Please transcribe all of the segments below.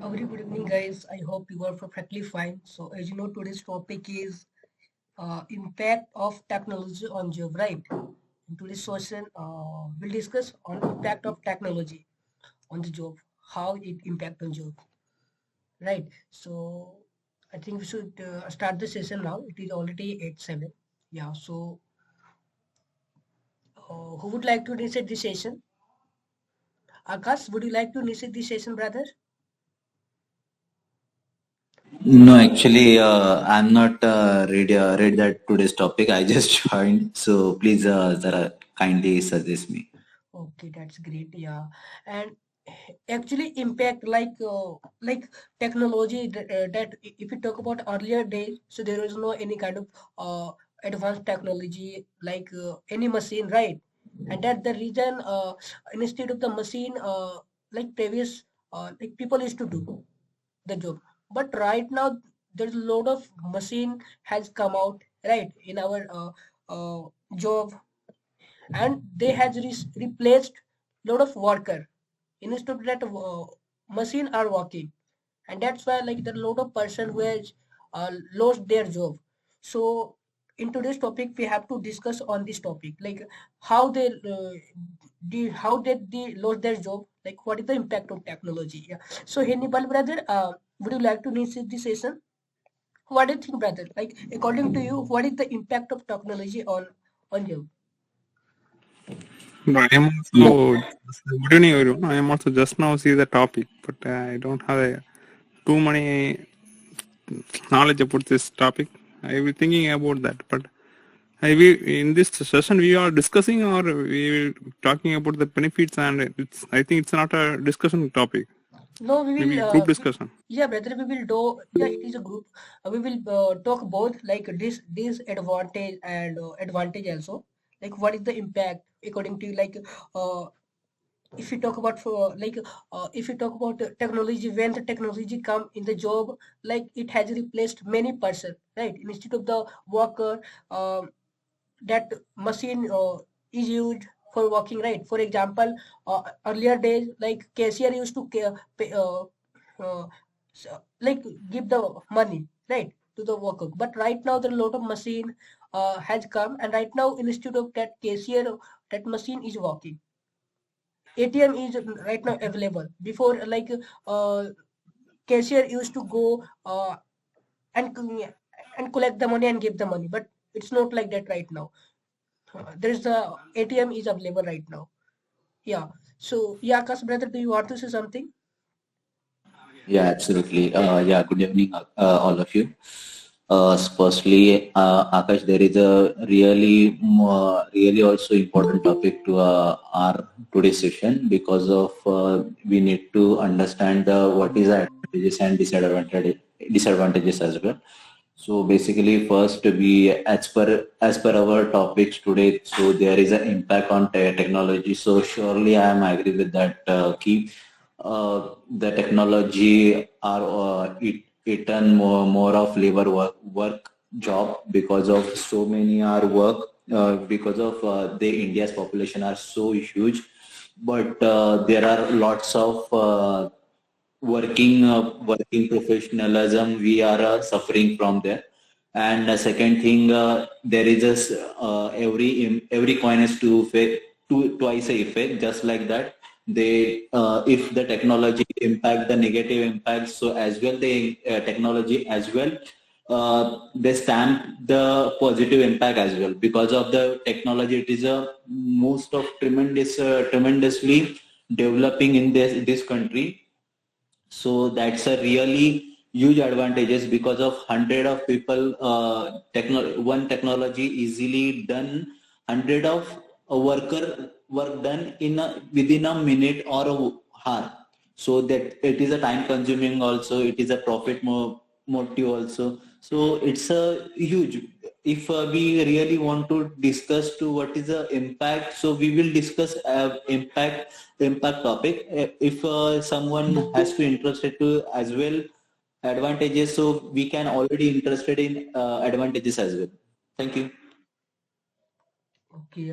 A very good evening, guys. I hope you are perfectly fine. So, as you know, today's topic is impact of technology on job, right? In today's session, we'll discuss on impact of technology on the job, how it impact on job, right? So, I think we should start the session now. It is already 8:07. Yeah. So, who would like to initiate the session? Akash, would you like to initiate the session, brother? No, actually, I'm not read that today's topic. I just joined, so please, Zara, kindly suggest me. Okay, that's great. Yeah, and actually impact like technology that if we talk about earlier days, so there was no any kind of advanced technology like any machine, right? And that the reason instead of the machine like previous like people used to do the job, but right now there's a lot of machine has come out right in our job, and they has replaced lot of worker instead of that machine are working, and that's why like there are lot of person who has lost their job. So in today's topic we have to discuss on this topic like how they how did they lose their job, like what is the impact of technology. Yeah, so Hannibal brother, would you like to initiate this session? What do you think, brother? Like according to you, what is the impact of technology on you? No, I am Yeah, also good evening everyone. I am also just now see the topic, but I don't have too many knowledge about this topic. I will thinking about that, but I will in this session we are discussing or we will talking about the benefits, and it's I think it's not a discussion topic. No, we will. Maybe group discussion. Yeah, brother, we will do. Yeah, it is a group. We will talk both like disadvantage and advantage also. Like, what is the impact according to you? Like, uh, if you talk about for like, if you talk about technology, when the technology come in the job, like it has replaced many person, right? Instead of the worker, that machine is used for working, right? For example, earlier days like cashier used to pay, like give the money right to the worker, but right now there are a lot of machine has come, and right now instead of that cashier, that machine is working. ATM is right now available. Before like cashier used to go and and collect the money and give the money, but it's not like that right now. There's the ATM is available right now. Yeah. So yeah, Akash brother, do you want to say something? yeah, absolutely. Yeah, good evening, all of you. Firstly, Akash, there is a really also important topic to our today's session because of we need to understand what is the advantages and disadvantages as well. So basically, first we as per our topics today, so there is an impact on technology. So surely I am agree with that. Key the technology are it earn more of labor work job because of so many are work because of the India's population are so huge, but there are lots of working professionalism we are suffering from there. And second thing, there is just every coin has twice a effect, just like that. They if the technology impact the negative impact, so as well the technology as well, they stamp the positive impact as well. Because of the technology, it is a most of tremendously developing in this country. So that's a really huge advantages because of hundred of people. One technology easily done hundred of work done in within a minute or a hour. So that it is a time consuming also. It is a profit motive also. So it's a huge. If we really want to discuss to what is the impact, so we will discuss impact topic. If someone has to interested to as well advantages, so we can already interested in advantages as well. Thank you. Okay.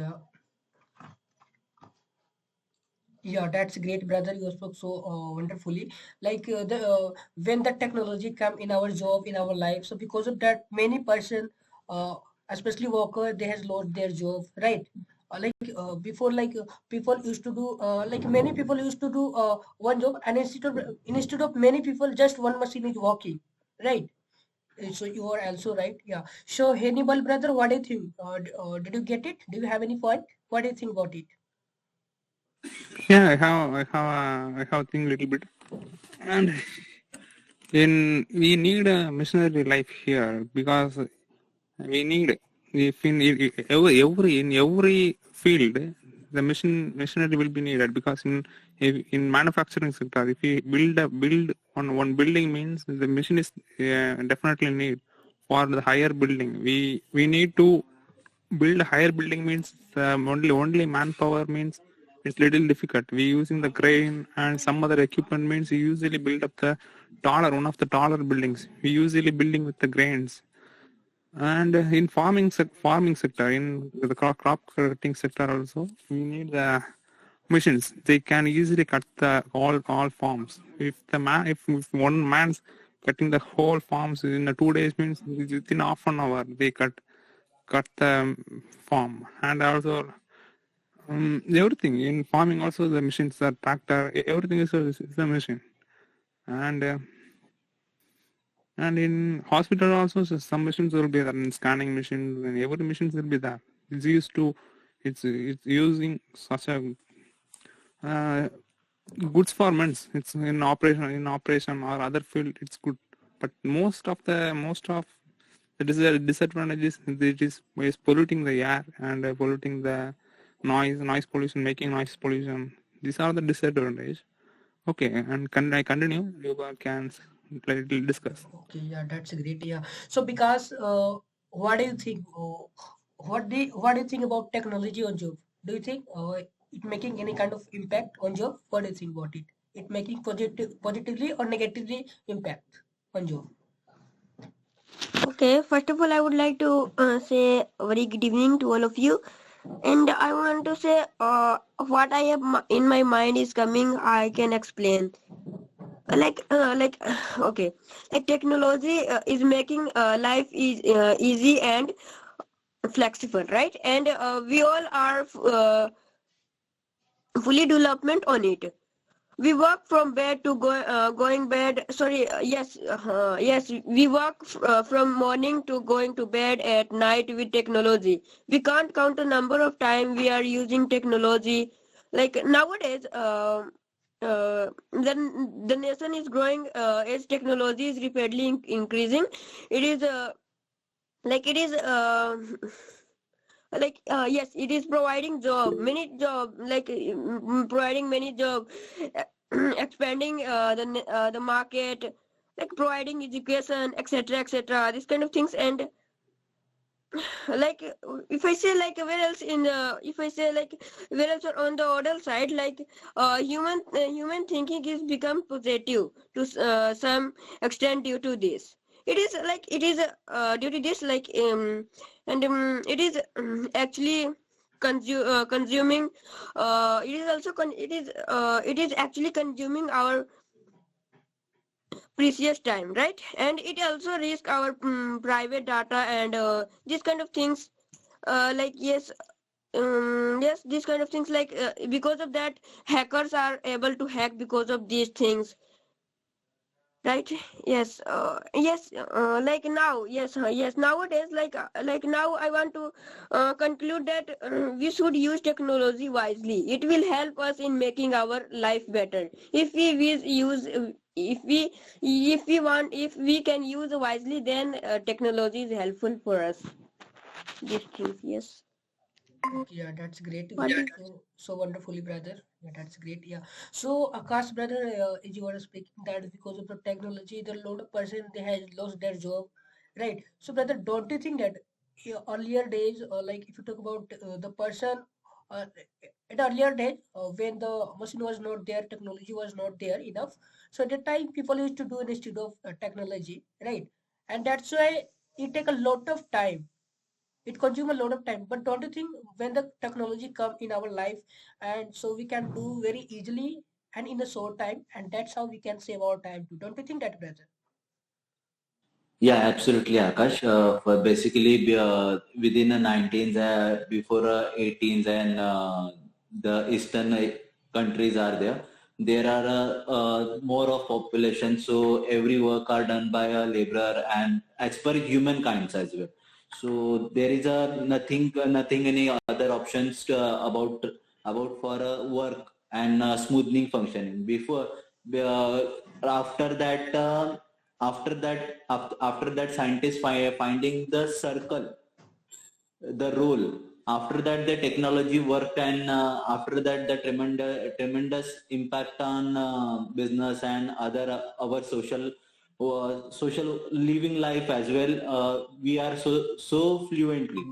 Yeah, that's great, brother. You spoke so wonderfully. Like the when the technology come in our job, in our life, so because of that, many person, uh, especially worker, they has lost their job, right? Before, people used to do many people used to do one job, and instead of many people, just one machine is working, right? So you are also right. Yeah. So Hannibal, brother, what do you think? Did you get it? Do you have any point? What do you think about it? Yeah, I have think little bit, and in we need a missionary life here because we need if in every field the missionary will be needed because in manufacturing sector if we build on one building means the machine is definitely need for the higher building we need to build a higher building means only manpower means it's little difficult. We using the crane and some other equipment means we usually build up the taller one of the taller buildings. We usually building with the cranes. And in farming sector, in the crop cutting sector also, we need the machines. They can easily cut the all farms. If one man's cutting the whole farms in 2 days means within half an hour they cut the farm. And also everything in farming also the machines, the tractor, everything is a machine. And and in hospital also, so some machines will be there, and scanning machines, and every machines will be there. It's used to, it's using such a uh, goods for months. It's in operation or other field. It's good, but most of the disadvantages it is polluting the air and polluting the noise pollution, making noise pollution. These are the disadvantages. Okay, and can I continue? You can discuss. Okay, yeah, that's great. Yeah. So because what do you think? What do you think about technology on job? Do you think it making any kind of impact on job? What do you think about it? It making positively or negatively impact on job? Okay, first of all, I would like to say a very good evening to all of you. And I want to say what I have in my mind is coming, I can explain. Okay, like technology is making life easy and flexible, right? And we all are fully development on it. We work from bed to going bed. Sorry, yes. We work from morning to going to bed at night with technology. We can't count the number of time we are using technology. Like nowadays, the nation is growing as technology is rapidly increasing. It is it is yes, it is providing job providing many job, expanding the market, like providing education, etc., this kind of things. And like if I say like where else in the if I say like where else on the other side, like human thinking is become positive to some extent due to this. It is due to this it is actually consuming it is also it is actually consuming our precious time, right? And it also risk our private data and these kind of things. Yes, yes, these kind of things, because of that hackers are able to hack because of these things, right? Yes, yes, like now, yes, yes, nowadays, now I want to conclude that we should use technology wisely. It will help us in making our life better if use if we can use wisely, then technology is helpful for us, these things. Yes. Okay, yeah, that's great. What do you So wonderfully, brother. Yeah, that's great. Yeah. So Akash, brother, as you were speaking that because of the technology, the lot of person they has lost their job, right? So brother, don't you think that earlier days, like if you talk about the person uh, at earlier days when the machine was not there, technology was not there enough. So at the time people used to do instead of technology, right? And that's why it take a lot of time, it consumes a lot of time. But don't you think when the technology come in our life, and so we can do very easily and in a short time, and that's how we can save our time too. Don't you think that, brother? Yeah, absolutely, Akash. For basically, within the 19s, before 18s, and the eastern countries are there. There are more of population, so every work are done by a laborer and as per humankind as well. So there is a nothing any other options about for work and smoothing functioning. Before uh, after that. After that scientists finding the circle, the role. After that the technology worked, and after that the tremendous impact on business and other our social living life as well. We are so fluently,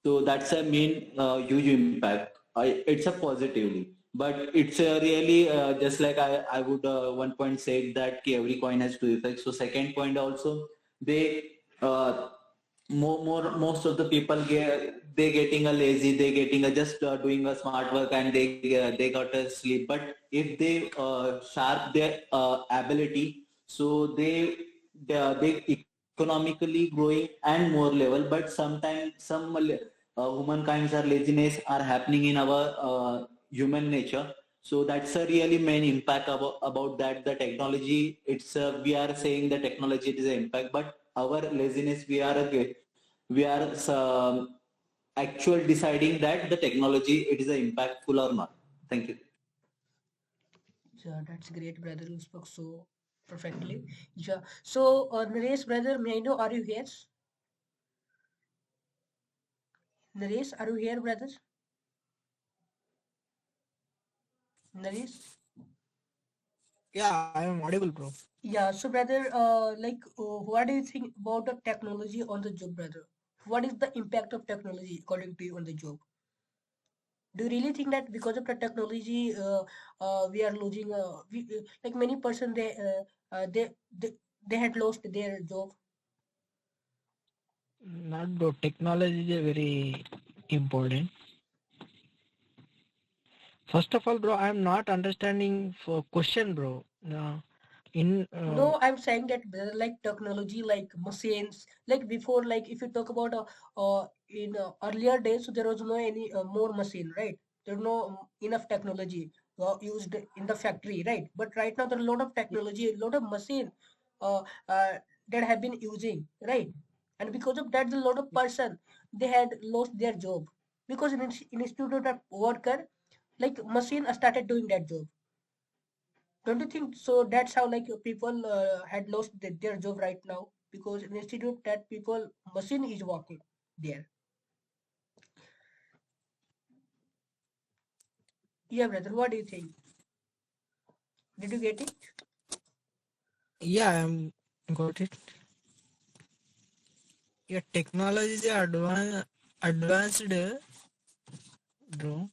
so that's a main huge impact. It's a positively, but it's really just like I would one point say that every coin has two effects. So second point also, they most of the people they getting a lazy, they getting a just doing a smart work, and they got a sleep. But if they sharp their ability, so they economically growing and more level. But sometimes some humankind's are laziness are happening in our human nature. So that's a really main impact about that. The technology, it's we are saying the technology is an impact, but our laziness, we are actual deciding that the technology it is impactful or not. Thank you. Yeah, that's great, brother. You spoke so perfectly. Yeah. So, Naresh, brother, may I know, are you here? Naresh, are you here, brother? Naresh? Yeah, I am audible, bro. Yeah, so brother, what do you think about the technology on the job, brother? What is the impact of technology according to you on the job? Do you really think that because of the technology, we are losing, like many person, they had lost their job? Not bro. Technology is very important. First of all, bro, I am not understanding for question, bro. In No, I'm saying that like technology, like machines, like before, like if you talk about in earlier days, so there was no any more machine, right? There's no enough technology used in the factory, right? But right now there are a lot of technology, a lot of machine uh, uh, that have been using, right? And because of that, a lot of person they had lost their job because in institute of worker, like machine started doing that job. Don't you think so? That's how like people had lost their job right now because in institute that people machine is working there. Yeah, brother. What do you think? Did you get it? yeah, I am got it. Yeah, technology is advanced, bro.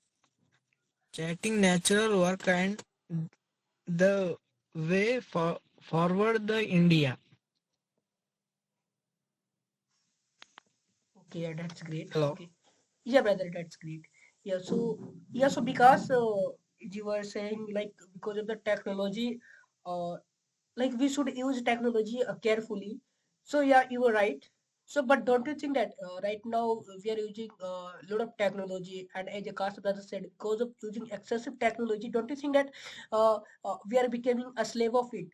Chatting natural work and the way for forward the India. Okay, yeah, that's great. Hello. Okay, yeah, brother, that's great. Yeah, so yeah, so because you were saying like because of the technology, uh, like we should use technology carefully. So yeah, you were right. So but don't you think that right now we are using a lot of technology, and as Akash brother said, because of using excessive technology, don't you think that we are becoming a slave of it,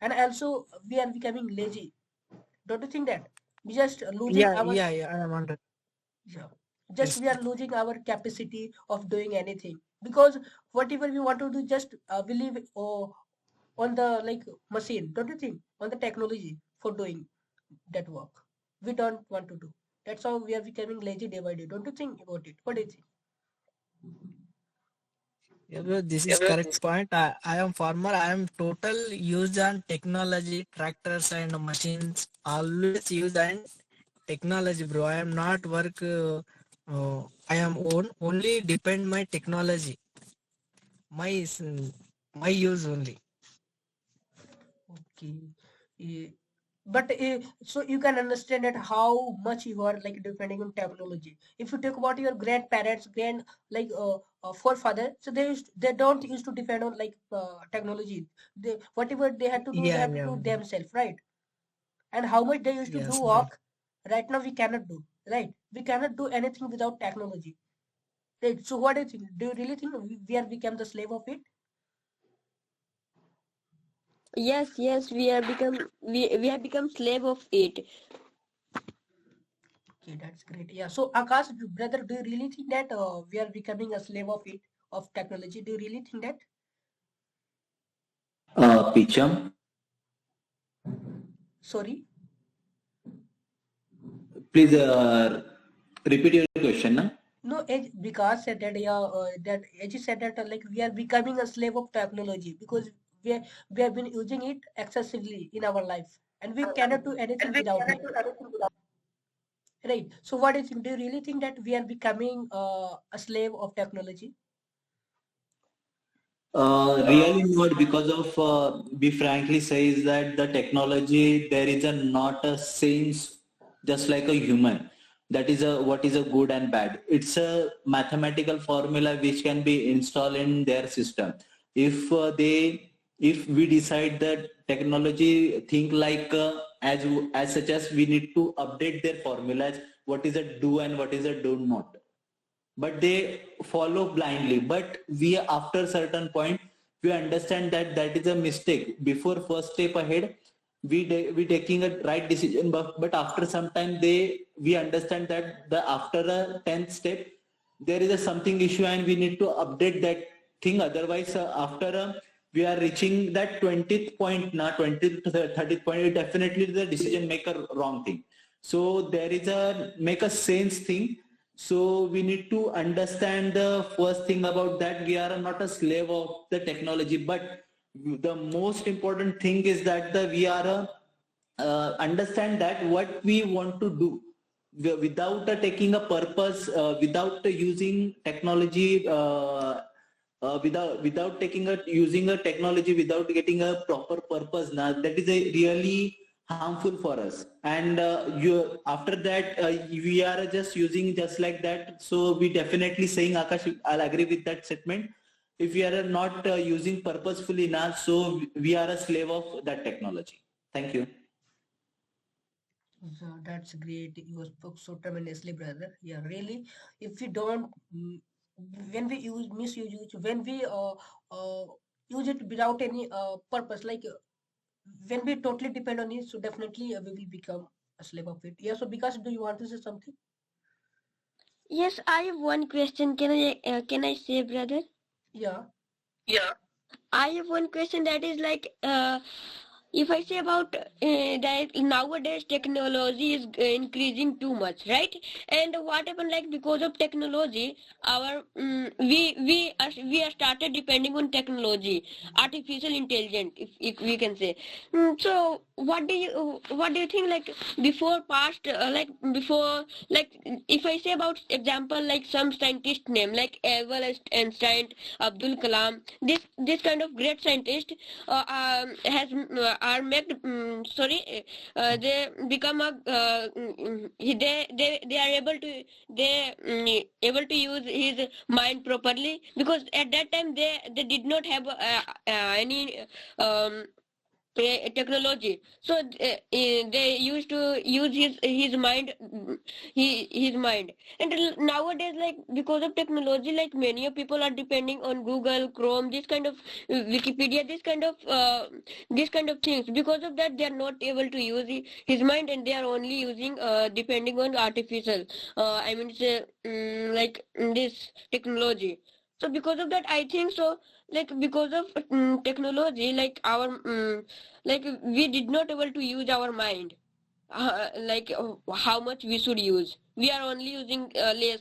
and also we are becoming lazy? Don't you think that we just losing Yeah, our, yeah, yeah. I am under. yeah, just Yes, we are losing our capacity of doing anything because whatever we want to do, just believe on the like machine. Don't you think on the technology for doing that work? We don't want to do. That's how we are becoming lazy day by day. Don't you think about it? What do you think? yeah, bro, this is correct point. I am farmer. I am total used on technology, tractors and machines. Always use and technology, bro. I am not work. I am only depend my technology. My my use only. Okay. Yeah. but so you can understand that how much you are like depending on technology. If you talk about your grandparents, like forefather, so they don't used to depend on like technology. They whatever they had to do, they Yeah, have to yeah, do themselves, right? And how much they used to do yes, bro. work, right now we cannot do, right? We cannot do anything without technology, right? So what do you think? Do you really think we are become the slave of it? Yes, yes, we have become slave of it. Okay, that's great. Yeah. So Akash, brother, do you really think that we are becoming a slave of it, of technology? Do you really think that? Picham, Sorry. please repeat your question. Na? No, as Vikas said that, yeah, that as you said that like we are becoming a slave of technology because we have been using it excessively in our life and we cannot do anything without it. Right. So what do you think? Do you really think that we are becoming a slave of technology? Really not, because of we frankly says that the technology there is a not a sense just like a human, that is a what is a good and bad. It's a mathematical formula which can be installed in their system. If if we decide that technology think like as such as we need to update their formulas, what is a do and what is a do not, but they follow blindly. But we after certain point we understand that that is a mistake. Before first step ahead we taking a right decision, but after some time we understand that the after a 10th step there is a something issue and we need to update that thing. Otherwise after we are reaching that 20th point, now 20th to the 30th point, it definitely the decision maker wrong thing. So there is a make a sense thing. So we need to understand the first thing about that we are not a slave of the technology, but the most important thing is that we are a, understand that what we want to do without taking a purpose, without using technology, without taking a using a technology without getting a proper purpose. Now that is a really harmful for us, and you after that we are just using just like that. So we definitely saying, Akash, I'll agree with that statement. If we are not using purposefully enough, so we are a slave of that technology. Thank you. So that's great. You spoke so tremendously, brother. Yeah, really. If we don't, when we misuse it, when we use it without any purpose, like when we totally depend on it, so definitely we will become a slave of it. Yeah. So, because do you want to say something? Yes, I have one question. Can I say, brother? Yeah. Yeah. I have one question that is like, if I say about that nowadays technology is increasing too much, right? And what happened, like, because of technology, our we are started depending on technology, artificial intelligence, if we can say. So what do you think, like, before past, like before, like, if I say about example, like some scientist name like Albert Einstein, Abdul Kalam, this kind of great scientist are made, sorry, they become a they are able to, able to use his mind properly, because at that time they did not have any um, technology. So they used to use his mind, his mind. And nowadays, like, because of technology, like, many of people are depending on Google, Chrome, this kind of Wikipedia, this kind of things. Because of that, they are not able to use his mind, and they are only using depending on artificial, I mean, say, like, this technology. So because of that, I think so, like, because of technology, like our like, we did not able to use our mind, like, how much we should use. We are only using less.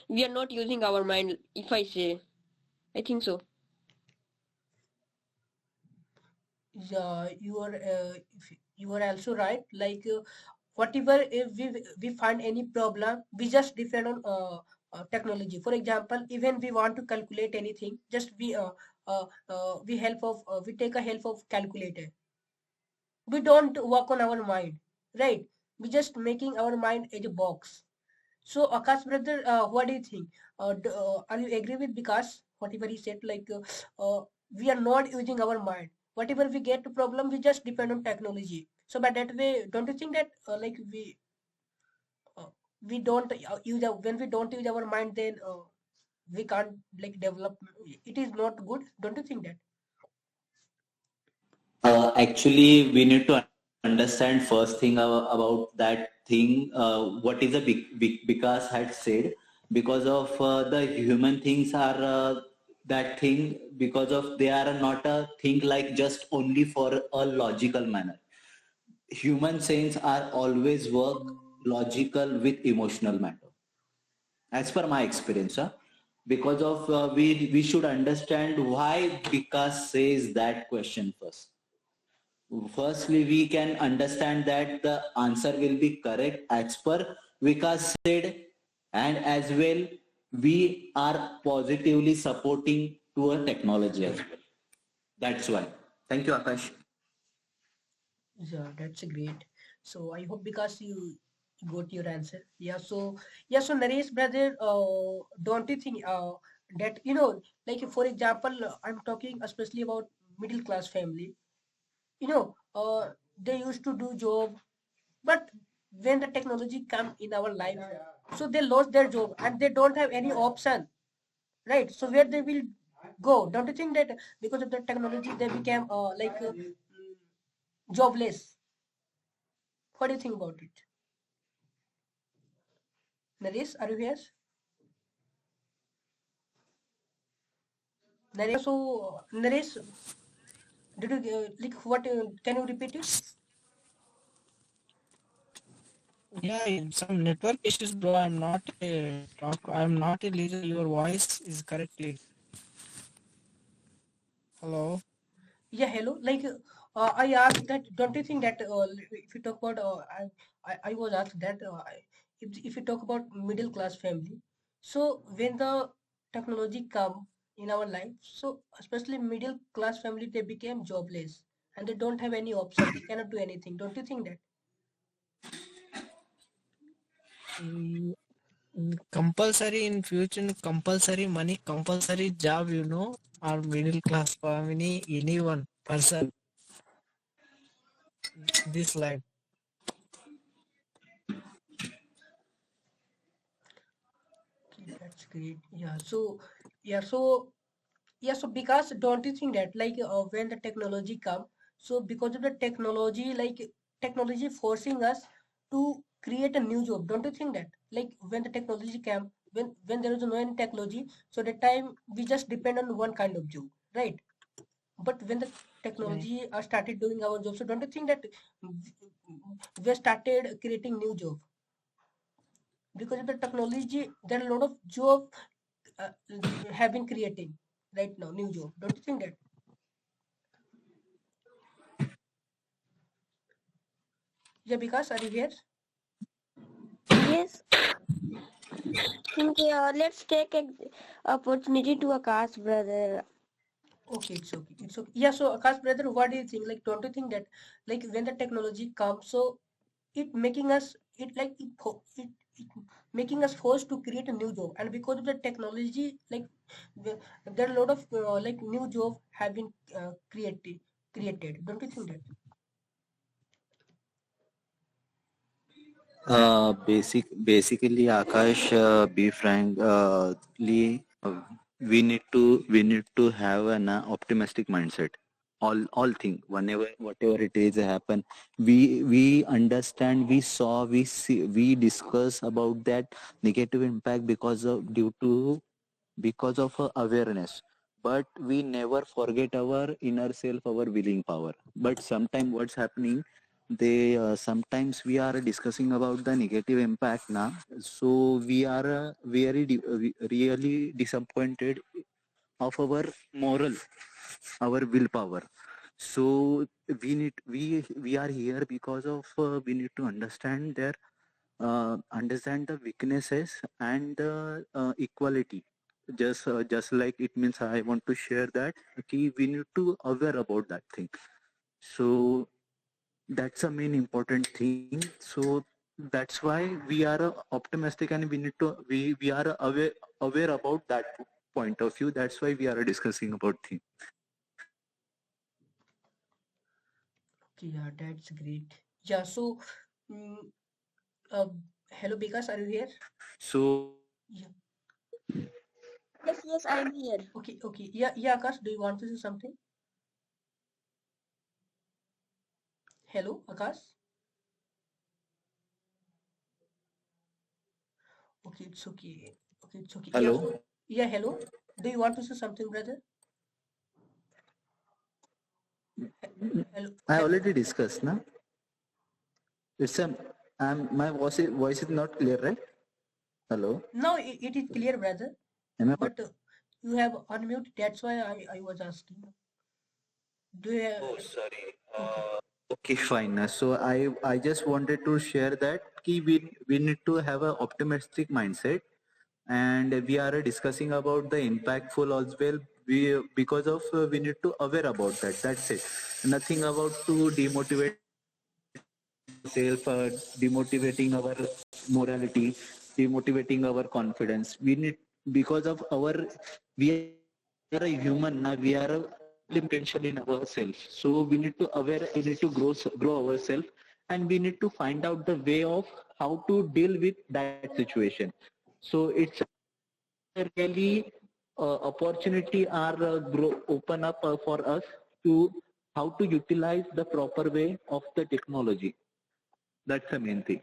We are not using our mind, if I say. I think so. Yeah, you are also right. Like whatever if we find any problem, we just depend on technology. For example, even we want to calculate anything, just we help of we take a help of calculator. we don't work on our mind, right? We just making our mind as a box. So Akash brother, what do you think? Are you agree with Vikas whatever he said? We are not using our mind. Whatever we get problem, we just depend on technology. So by that way, don't you think that uh, we don't when we don't use our mind, then we can't like develop. It is not good. Don't you think that? Actually, we need to understand first thing about that thing. What is a big Vikas had said, because of the human things are that thing, because of they are not a thing like just only for a logical manner. Human sense are always work logical with emotional matter, as per my experience. Because of we should understand why Vikas says that question first. Firstly, we can understand that the answer will be correct as per Vikas said, and as well, we are positively supporting to a technology as well. That's why. Thank you, Akash. Yeah, that's great. So I hope because you got your answer. Yeah, so Naresh brother, don't you think that like for example, I'm talking especially about middle class family. They used to do job, but when the technology come in our life, so they lost their job and they don't have any option, right? So where they will go? Don't you think that because of the technology they became jobless? What do you think about it? Naresh, are you here? Naresh, did you like what? Can you repeat it? Yeah, some network issues, bro. I'm not a talk. I'm not a leader. Your voice is correctly. Hello. Yeah, hello. I asked that. Don't you think that if you talk about, I was asked that if you talk about middle class family, so when the technology come in our life, so especially middle class family, they became jobless and they don't have any option. They cannot do anything. Don't you think that? Mm, Compulsory in future, compulsory money, compulsory job, or middle class family, anyone person, this life. Okay, that's great. Yeah, so because don't you think that when the technology come, so because of the technology, technology forcing us to create a new job. Don't you think that? Like when the technology came, when there is no any technology, so that time we just depend on one kind of job, right? But when the Yeah. technology started doing our job, so don't you think that we started creating new job because of the technology? There are a lot of job uh, have been creating right now, new job. Don't you think that? Yeah, because are you here? Yes. Think, let's take opportunity to Akash, brother. Okay, it's okay. It's okay. Yeah, so Akash brother, what do you think? Like, don't you think that like when the technology comes, so it making us it making us forced to create a new job, and because of the technology, the, there are a lot of new job have been created. Don't you think that? Basically, Akash, be frank, we need to have an optimistic mindset. All thing, whenever whatever it is happen, we understand, we saw, we see, we discuss about that negative impact because of awareness. But we never forget our inner self, our willing power. But sometimes what's happening, they sometimes we are discussing about the negative impact now, so we are really disappointed of our moral, our willpower. So we are here because of we need to understand the weaknesses and the equality. Just like it means, I want to share that, okay, we need to aware about that thing. So That's a main important thing. So that's why we are optimistic, and we need to we are aware about that point of view. That's why we are discussing about things. Okay, yeah, that's great. Yeah, so mm, uh, hello, Vikas, are you here? So Yeah. Yes, yes, I am here. Okay, okay. Yeah, yeah, Akash, do you want to say something? Hello, Akash. Okay, it's okay. Okay, it's okay. Yeah, so hello, yeah, hello. Do you want to say something, brother? Hello, I hello. already discussed, na. It's a my voice is not clear, right? Hello, Now it is clear, brother. am I? But you have unmute. That's why I was asking. Do you have? Oh, sorry. Okay. Okay, fine. So I just wanted to share that we need to have an optimistic mindset, and we are discussing about the impactful as well. We because of we need to aware about that. That's it. Nothing about to demotivate self, demotivating our morality, demotivating our confidence. We need because of our we are a human now. We are potential in ourselves. So we need to aware. We need to grow ourselves, and we need to find out the way of how to deal with that situation. So it's really opportunity are open up for us to how to utilize the proper way of the technology. That's the main thing.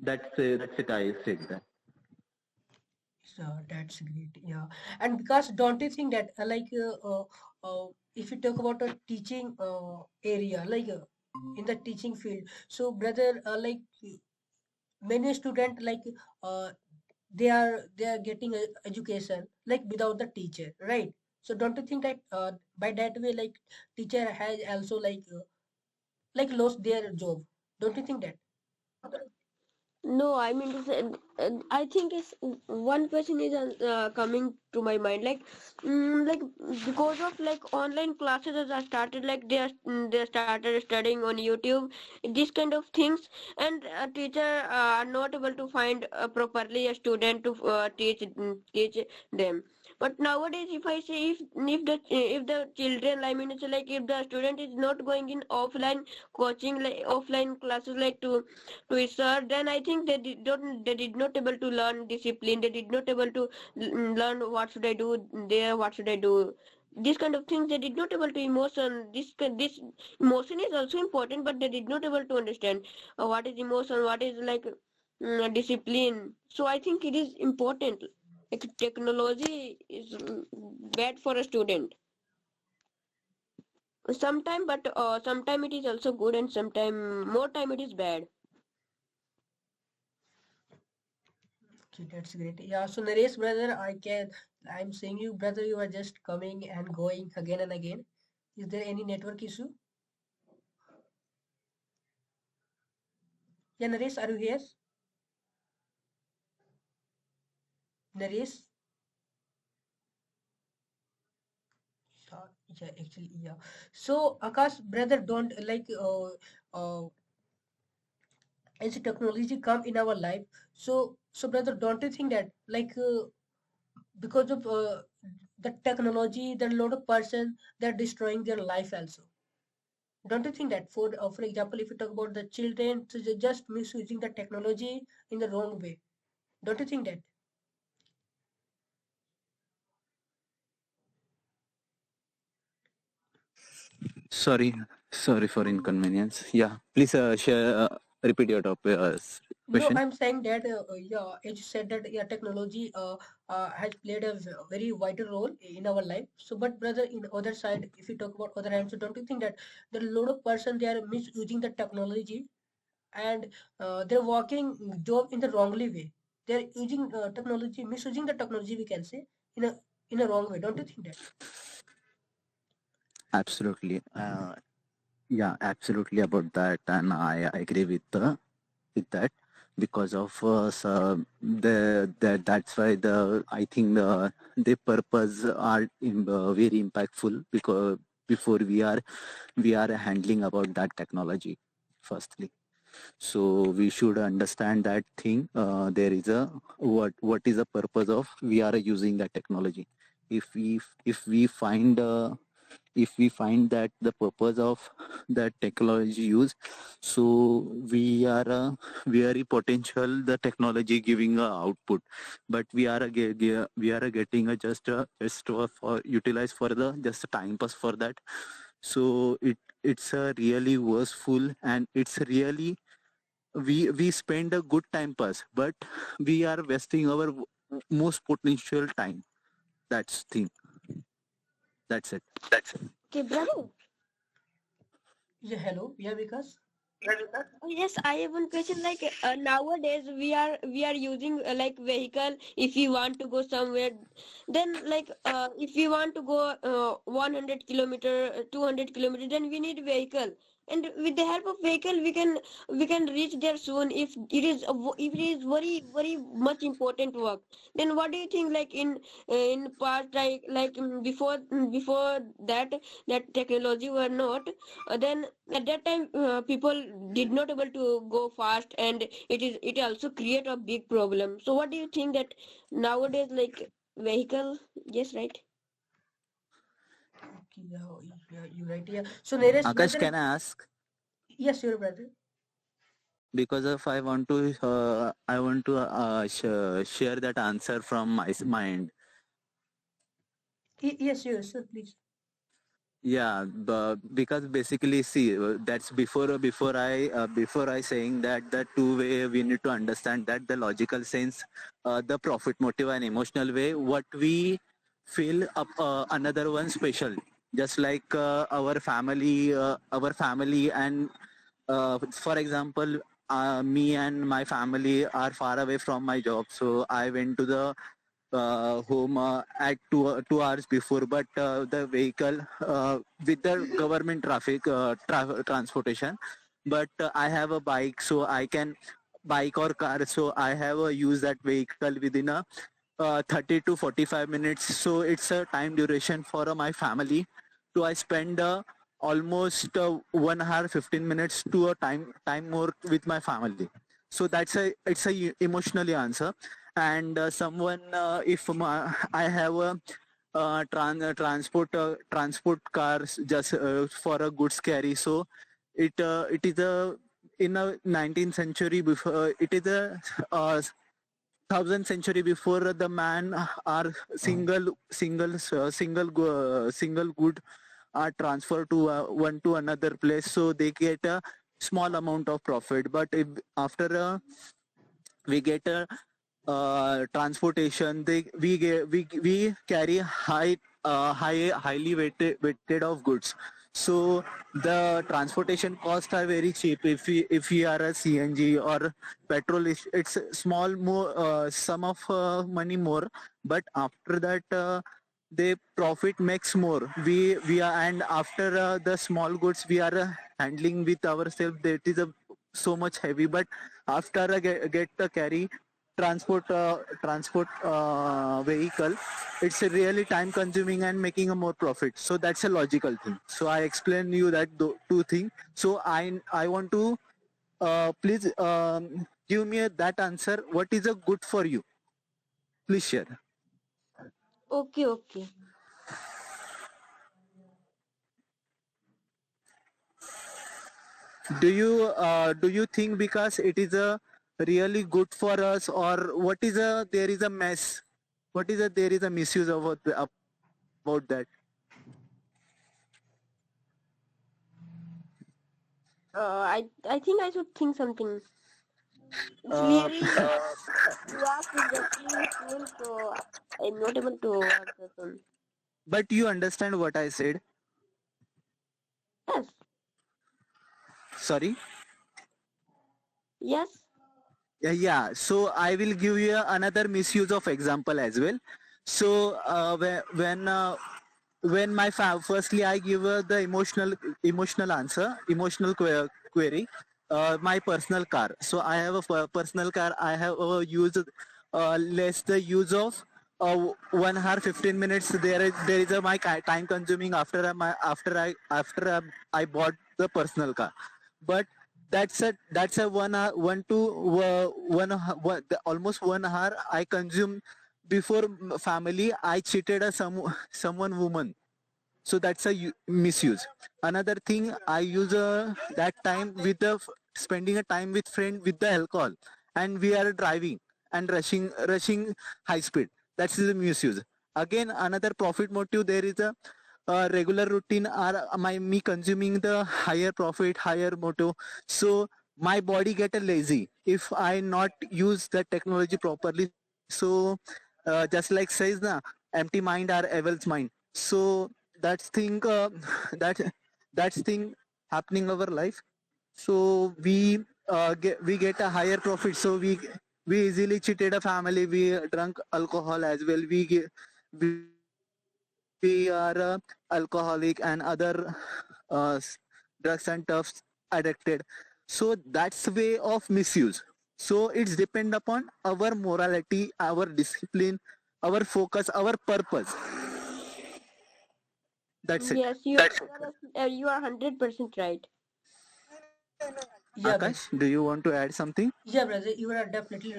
That's it. I said that. So that's great. Yeah. And because don't you think that if you talk about a teaching area, in the teaching field, so brother, many student uh, they are getting education like without the teacher, right? So don't you think that by that way like teacher has also like lost their job? Don't you think that? No, I mean to say, I think it's one question is coming to my mind, like because of like online classes are started, like they started studying on YouTube, this kind of things, and a teacher are not able to find properly a student to teach them. But nowadays, if I say if the children, I mean, it's like if the student is not going in offline coaching, like offline classes, like to research, then I think they did not able to learn discipline. They did not able to learn what should I do there, what should I do. This kind of things they did not able to emotion. This emotion is also important, but they did not able to understand what is emotion, what is like discipline. So I think it is important. Like technology is bad for a student sometime, but sometime it is also good, and sometime more time it is bad. Okay, that's great. Yeah, so Naresh, brother, I'm saying you, brother, you are just coming and going again and again. Is there any network issue? Yeah, Naresh, are you here? Naresh? Yeah, yeah, actually, yeah. So, Akash, brother, don't as technology come in our life. So, brother, don't you think that because of the technology, there are a lot of person they're destroying their life also. Don't you think that for example, if you talk about the children, so they're just misusing the technology in the wrong way? Don't you think that? Sorry, sorry for inconvenience. Yeah, please share. Repeat your topic No, question. I'm saying that yeah, as you said that yeah, technology has played a very vital role in our life. So, but brother, in the other side, if you talk about other hand, so don't you think that there are a lot of person they are misusing the technology and they're working job in the wrongly way. They're using technology, misusing the technology, we can say, in a wrong way. Don't you think that? Absolutely. Yeah, absolutely about that, and I agree with that because of that's why the I think the purpose are very impactful because before we are handling about that technology firstly. So we should understand that thing. There is a what is the purpose of we are using that technology. If we find that the purpose of that technology use, so we are very potential the technology giving a output, but we are getting a just for utilize for the just a time pass for that. So it's a really worstful, and it's really we spend a good time pass, but we are wasting our most potential time. That's thing. That's it. Okay, brother. Yeah, hello. Yeah, Vikas. Oh, yes, I have one question. Like nowadays, we are using like vehicle. If you want to go somewhere, then like if you want to go 100 kilometer, 200 kilometer, then we need vehicle. And with the help of vehicle, we can reach there soon. If it is if it is very much important work, then what do you think? Like in past, before that technology were not, then at that time people did not able to go fast, and it also create a big problem. So what do you think that nowadays, like vehicle? Yes, right. Okay, yeah, you're right. Yeah. So, Neresh, Akash, brother, can I ask? yes, your brother. Because if I want to share that answer from my mind. Yes, sir, please. Yeah, because basically, see, that's before I saying that the two way we need to understand that the logical sense, the profit motive and emotional way, what we feel up another one special, just like our family, and for example, me and my family are far away from my job, so I went to the home at 2 hours before, but the vehicle with the government transportation, but I have a bike, so I can bike or car, so I have use that vehicle within a 30 to 45 minutes, so it's a time duration for my family to I spend almost 1 hour 15 minutes to a time more with my family. So that's a it's a emotionally answer. And someone if I have a transport cars just for a goods carry, so it is a in a 19th century before, it is a thousandth century before the man are single good are transferred to one to another place, so they get a small amount of profit. But if after we get a transportation, we carry highly weighted of goods, so the transportation costs are very cheap. If we are a CNG or petrol, it's a small more sum of money more, but after that they profit makes more. We are, and after the small goods we are handling with ourselves, that is a so much heavy, but after get a carry transport vehicle, it's a really time consuming and making a more profit. So that's a logical thing. So I explain you that two things. So I want to please give me that answer, what is a good for you, please share. Okay, okay. Do you think because it is a really good for us, or what is a there is a mess, what is a there is a misuse about that? I think I should think something. It's uh, really you ask exactly soon, so I'm not able to answer soon. but you understand what I said? Yes, Sorry. yes. Yeah, so I will give you another misuse of example as well. So when my firstly I give the emotional answer, emotional query. My personal car, so I have a personal car, I have used less the use of 1 hour 15 minutes there is a my time consuming after I bought the personal car, but that's a 1 hour 1 to 1 almost 1 hour I consume before family. I cheated someone woman, so that's a misuse. Another thing, I use that time with the spending a time with friend with the alcohol, and we are driving and rushing high speed. That's the misuse. Again, another profit motive, there is a regular routine are my me consuming the higher profit, higher motive. So my body get a lazy if I not use the technology properly. So just like says na, empty mind are evil's mind. So that's thing that that's thing happening our life. So we get a higher profit, so we easily cheated a family, we drunk alcohol as well, we are alcoholic and other drugs and toughs addicted. So that's way of misuse. So it's depend upon our morality, our discipline, our focus, our purpose. That's it. Yes, you are 100% right. Yeah, brother. Akash, do you want to add something? Yeah, brother, you are definitely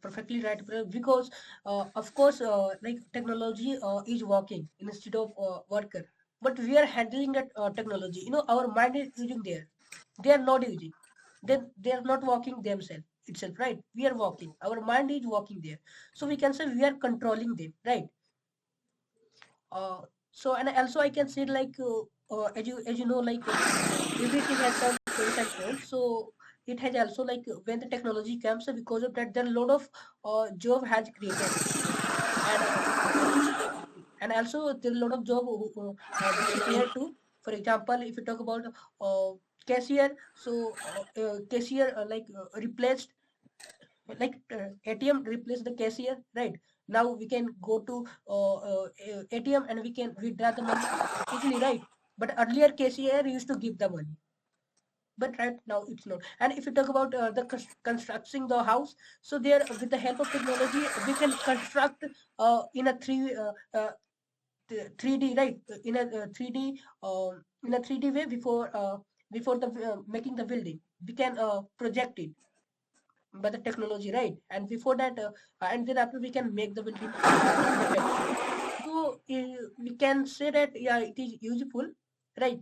perfectly right, brother. Because of course, like technology is working instead of worker, but we are handling that technology. You know, our mind is using there. They are not using. They are not working themselves itself, right? We are working. Our mind is working there, so we can say we are controlling them, right? So and also I can say like as you know like everything has some pros and cons. So it has also like when the technology comes, because of that there are a lot of job has created, and and also there are a lot of job disappeared too. For example, if you talk about cashier, so cashier replaced, like ATM replace the cashier, right? Now we can go to ATM and we can withdraw the money easily, right? But earlier cashier used to give the money, but right now it's not. And if you talk about the constructing the house, so there with the help of technology we can construct in a 3D, right? In a 3D in a 3D way before the making the building, we can project it by the technology, right? And before that, and then after we can make the building perfectly. So we can say that yeah, it is useful, right?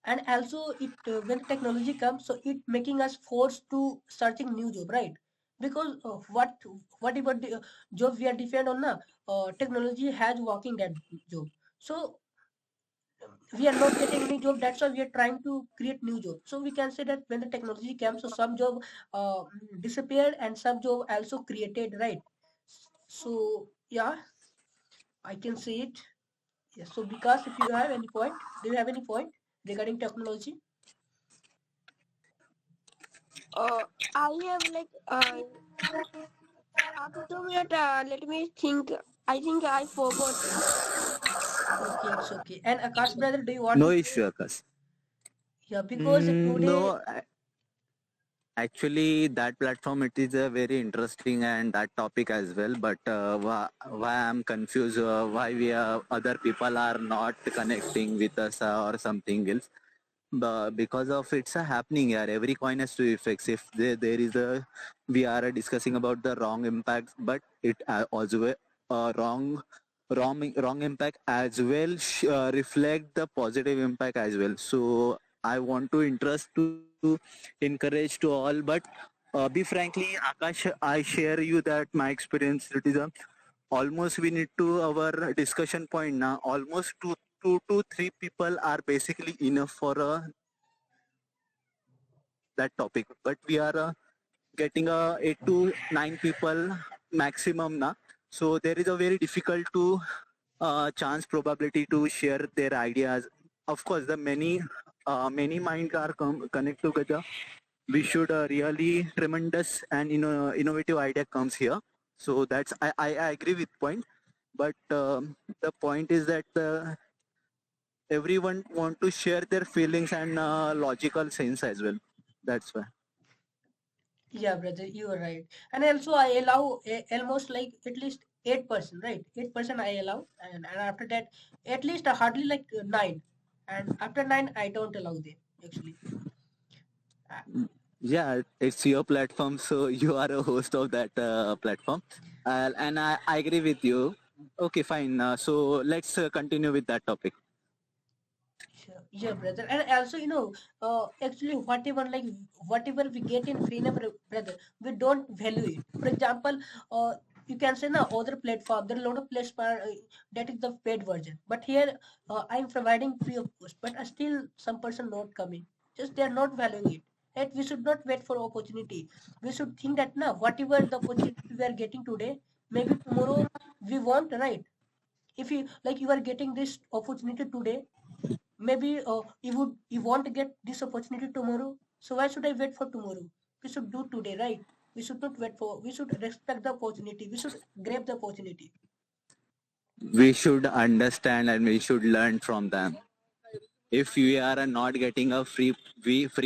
And also it when the technology comes, so it making us forced to searching new job, right? Because whatever the job we are depend on, na, technology has working that job. So we are not getting any job, that's why we are trying to create new job. So we can say that when the technology came, so some job disappeared and some job also created, right? So yeah, I can say it. Yes. So because if you have any point, do you have any point regarding technology? Uh, I have like after 2 minutes. Let me think. I think I forgot. Okay, it's okay. And Akash brother, do you want No to say? issue, Akash. Yeah, because today, No, actually, that platform, it is a very interesting and that topic as well. But why I'm confused, why we are other people are not connecting with us or something else. Because of it's a happening here. Every coin has two effects. If there is a, we are discussing about the wrong impact, but it also wrong impact as well reflect the positive impact as well. So I want to interest to encourage to all, but be frankly, Akash, I share you that my experience, it is a almost we need to our discussion point now. Almost two to three people are basically enough for that topic, but we are getting 8 to 9 people maximum now. So there is a very difficult to chance probability to share their ideas. Of course, the many mind are connect together. We should really tremendous and innovative idea comes here. So that's I agree with point, but the point is that everyone want to share their feelings and logical sense as well. That's why. Yeah, brother, you are right. And also I allow almost like at least 8%, right? 8% I allow, and after that at least hardly like 9. And after 9 I don't allow them actually. Uh, Yeah, it's your platform, so you are a host of that platform, and I agree with you. Okay, fine. So let's continue with that topic. Sure. Yeah, brother. And also, actually, whatever we get in free, na, brother, we don't value it. For example, you can say now other platform. There are a lot of platform that is the paid version. But here, I'm providing free of course. But still, some person not coming. Just they are not valuing it. And we should not wait for opportunity. We should think that now, whatever the opportunity we are getting today, maybe tomorrow we want, right? If you like, you are getting this opportunity today, maybe you want to get this opportunity tomorrow, so why should I wait for tomorrow? We should do today, right? We should not wait for, we should respect the opportunity, we should grab the opportunity. We should understand and we should learn from them. If we are not getting a free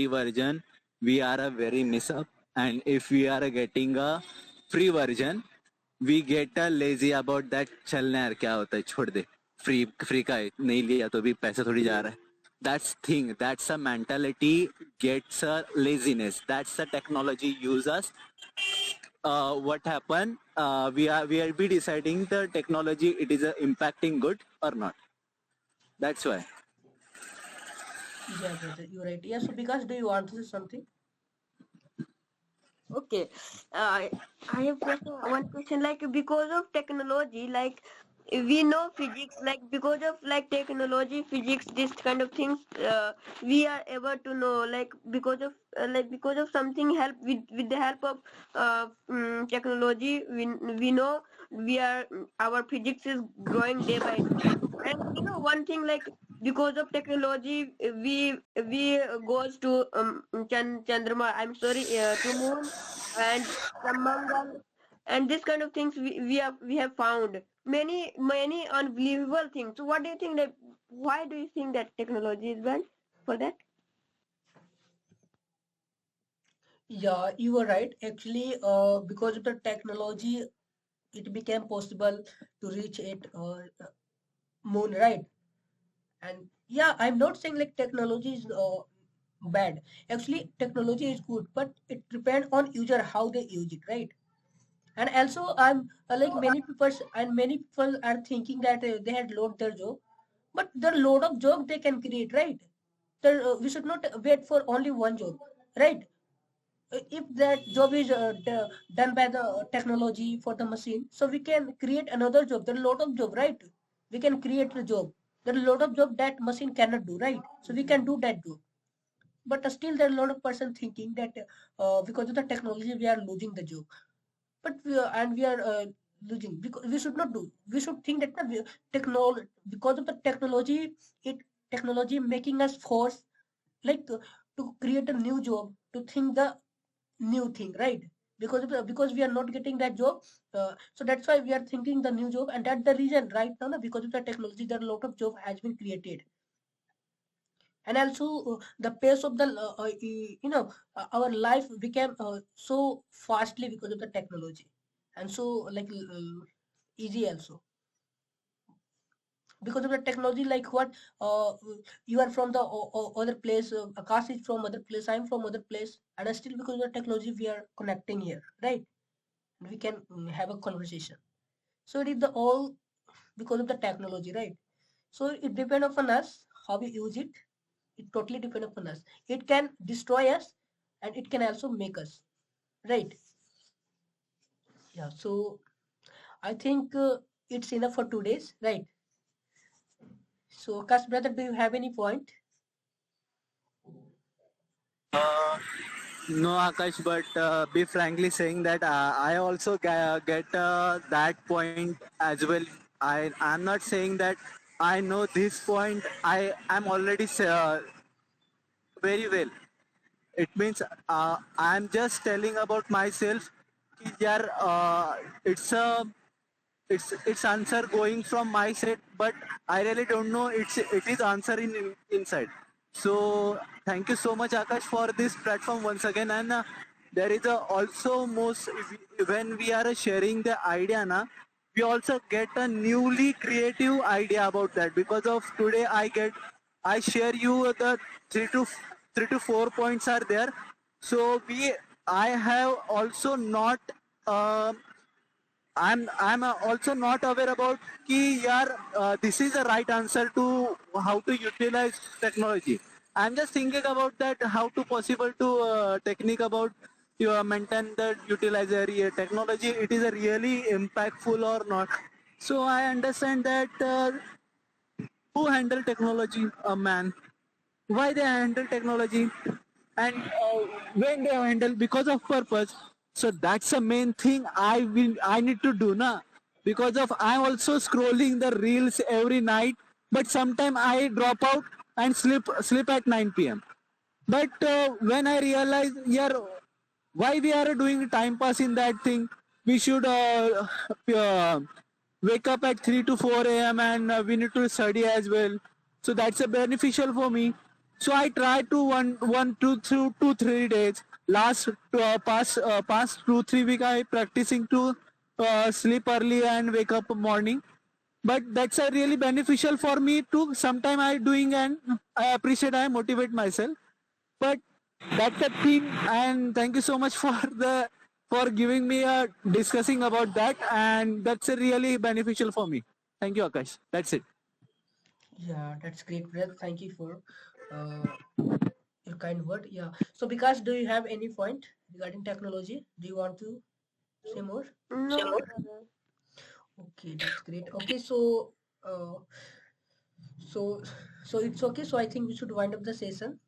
version, we are a very miss up. And if we are getting a free version, we get a lazy about that. चलना यार क्या होता है छोड़ दे free का है नहीं लिया तो भी पैसा थोड़ी जा रहा है. That's thing. That's a mentality. Gets a laziness. That's the technology users. What happened? We are be deciding the technology. It is impacting good or not. That's why. Yeah, brother, you're right. Yeah, so because do you want to say something? Okay, uh, I have one question. Like because of technology, like we know physics. Like because of like technology, physics, this kind of things, we are able to know. Because of something help with the help of technology, we know we are our physics is growing day by day. And one thing, like because of technology, we goes to Chandrama. I'm sorry, to moon and some Mangal, and this kind of things we have found many unbelievable things. So what do you think that, why do you think that technology is bad for that? Yeah, you are right. Actually, because of the technology, it became possible to reach it moon, right? And yeah, I'm not saying like technology is bad. Actually, technology is good, but it depends on user how they use it, right? And also, I'm like many people are thinking that they had load their job, but the load of job they can create, right? We should not wait for only one job, right? If that job is done by the technology for the machine, so we can create another job. There are a lot of job, right? We can create a job. There are a lot of job that machine cannot do, right? So we can do that job. But still there are a lot of person thinking that because of the technology we are losing the job. But we are losing, because we should not do, we should think that technology, because of the technology, it technology making us force like to create a new job, to think the new thing, right? Because we are not getting that job, so that's why we are thinking the new job, and that's the reason right now, because of the technology, there are a lot of job has been created. And also the pace of the our life became so fastly because of the technology, and so like easy also because of the technology. Like what, you are from the other place, Akash is from other place, I'm from other place, and still because of the technology we are connecting here, right? We can have a conversation. So it is the all because of the technology, right? So it depends upon us how we use it. It totally depends upon us. It can destroy us, and it can also make us, right? Yeah, so I think it's enough for today's, right? So Akash brother, do you have any point? No, Akash, but be frankly saying that I also get that point as well. I'm not saying that I know this point. I am already very well. It means I'm just telling about myself. कि यार, it's a it's answer going from my side, but I really don't know it is answer inside. So thank you so much, Akash, for this platform once again, and there is a also when we are sharing the idea na, we also get a newly creative idea about that. Because of today I share you the three to four points are there. So I have also not I'm also not aware about कि यार this is the right answer to how to utilize technology. I'm just thinking about that how to possible to technique about you maintain the utilizer technology. It is a really impactful or not. So I understand that who handle technology, a man. Why they handle technology, and when they handle because of purpose. So that's the main thing I need to do na, because of I'm also scrolling the reels every night, but sometimes I drop out and sleep at 9 p.m. But when I realize, yeah, why we are doing time pass in that thing, we should uh, wake up at 3 to 4 a.m. and we need to study as well. So that's a beneficial for me. So I try to two, 3 days. Past 2 3 week I practicing to sleep early and wake up morning. But that's a really beneficial for me too. Sometime I doing and I appreciate, I motivate myself. But that's the thing, and thank you so much for giving me a discussing about that, and that's a really beneficial for me. Thank you, Akash. That's it. Yeah, that's great, Brett. Thank you for uh, your kind word. Yeah. So, Vikas, do you have any point regarding technology? Do you want to say more? No, brother. Okay, that's great. Okay, so so so it's okay. So I think we should wind up the session.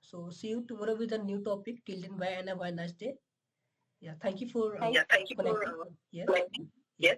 So see you tomorrow with a new topic. Till then, bye and have a nice day. Yeah, thank you for Thank connecting. Yes. you. Yes.